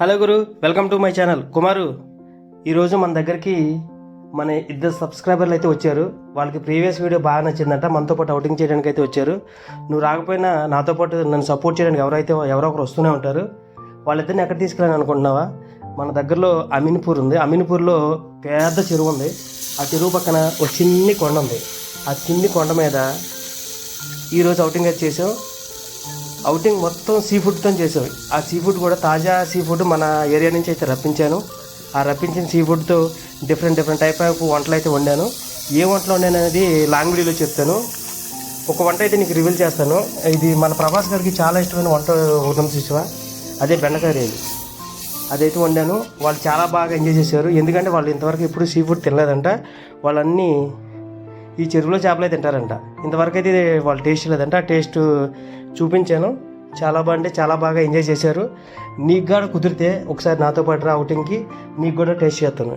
Hello గురు, welcome to my channel Kumar. ఈరోజు మన దగ్గరికి మన ఇద్దరు సబ్స్క్రైబర్లు అయితే వచ్చారు. వాళ్ళకి ప్రీవియస్ వీడియో బాగా నచ్చిందంట, మనతో పాటు అవుటింగ్ చేయడానికి అయితే వచ్చారు. నువ్వు రాకపోయినా నాతో పాటు నన్ను సపోర్ట్ చేయడానికి ఎవరో ఒకరు వస్తూనే ఉంటారు. వాళ్ళిద్దరిని ఎక్కడ తీసుకెళ్ళాలని అనుకుంటున్నావా? మన దగ్గరలో అమీన్పూర్ ఉంది. అమీన్పూర్లో పెద్ద చెరువు ఉంది. ఆ చెరువు పక్కన ఒక చిన్ని కొండ ఉంది. ఆ చిన్ని కొండ మీద ఈరోజు అవుటింగ్ అయితే చేసాం. అవుటింగ్ మొత్తం సీ ఫుడ్తో చేసాం. ఆ సీ ఫుడ్ కూడా తాజా సీ ఫుడ్ మన ఏరియా నుంచి అయితే రప్పించాను. ఆ రప్పించిన సీ ఫుడ్తో డిఫరెంట్ టైప్ ఆఫ్ వంటలు అయితే వండాను. ఏ వంటలు వండాను అనేది లాంగ్ వీడియోలో చెప్తాను. ఒక వంట అయితే నీకు రివీల్ చేస్తాను. ఇది మన ప్రభాస్ గారికి చాలా ఇష్టమైన వంట ఉంటుంది చూసావా, అదే బెండకాయ. అదైతే వండాను. వాళ్ళు చాలా బాగా ఎంజాయ్ చేశారు. ఎందుకంటే వాళ్ళు ఇంతవరకు ఎప్పుడు సీ ఫుడ్ తినలేదంట. వాళ్ళన్నీ ఈ చెరువులో చేపలే తింటారంట. ఇంతవరకు అయితే వాళ్ళు టేస్ట్ లేదంట. ఆ టేస్ట్ చూపించాను. చాలా చాలా బాగా ఎంజాయ్ చేశారు. నీకు కూడా కుదిరితే ఒకసారి నాతో పాటు రా అవుటింగ్కి, నీకు కూడా టేస్ట్ చేస్తాను.